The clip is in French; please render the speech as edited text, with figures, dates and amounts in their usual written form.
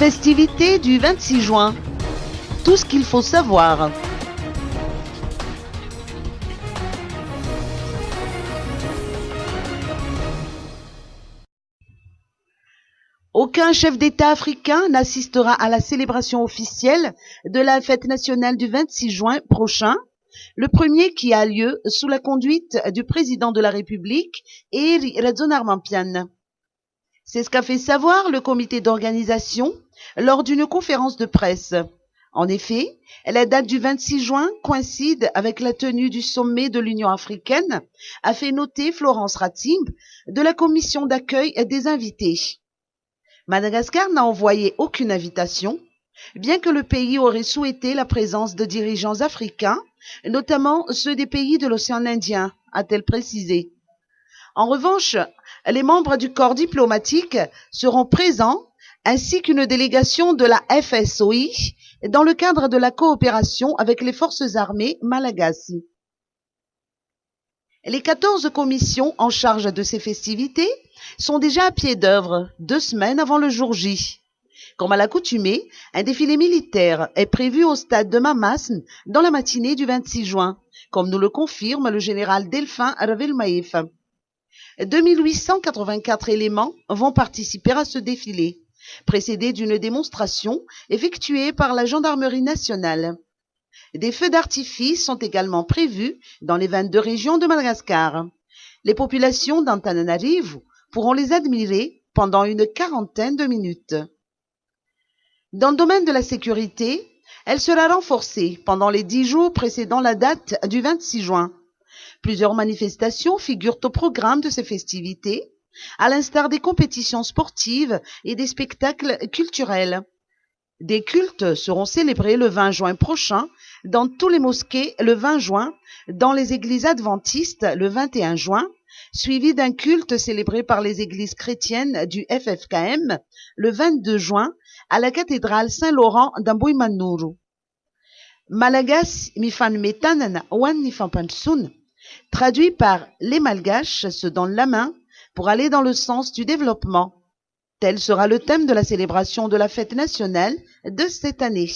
Festivités du 26 juin. Tout ce qu'il faut savoir. Aucun chef d'État africain n'assistera à la célébration officielle de la fête nationale du 26 juin prochain, le premier qui a lieu sous la conduite du président de la République, Heri Radzounarmampian. C'est ce qu'a fait savoir le comité d'organisation lors d'une conférence de presse. En effet, la date du 26 juin coïncide avec la tenue du sommet de l'Union africaine, a fait noter Florence Ratimb de la commission d'accueil des invités. Madagascar n'a envoyé aucune invitation, bien que le pays aurait souhaité la présence de dirigeants africains, notamment ceux des pays de l'océan Indien, a-t-elle précisé. En revanche, les membres du corps diplomatique seront présents, ainsi qu'une délégation de la FSOI, dans le cadre de la coopération avec les forces armées malagasy. Les 14 commissions en charge de ces festivités sont déjà à pied d'œuvre 2 semaines avant le jour J. Comme à l'accoutumée, un défilé militaire est prévu au stade de Mamasn dans la matinée du 26 juin, comme nous le confirme le général Delphin Ravelmaïf. 2884 éléments vont participer à ce défilé, précédé d'une démonstration effectuée par la gendarmerie nationale. Des feux d'artifice sont également prévus dans les 22 régions de Madagascar. Les populations d'Antananarivo pourront les admirer pendant une quarantaine de minutes. Dans le domaine de la sécurité, elle sera renforcée pendant les 10 jours précédant la date du 26 juin. Plusieurs manifestations figurent au programme de ces festivités, à l'instar des compétitions sportives et des spectacles culturels. Des cultes seront célébrés le 20 juin prochain dans tous les mosquées le 20 juin, dans les églises adventistes le 21 juin, suivi d'un culte célébré par les églises chrétiennes du FFKM le 22 juin à la cathédrale Saint-Laurent d'Amboimanuru. Malagas mifan metan wan nifampansun, traduit par les Malgaches se donnent la main pour aller dans le sens du développement. Tel sera le thème de la célébration de la fête nationale de cette année.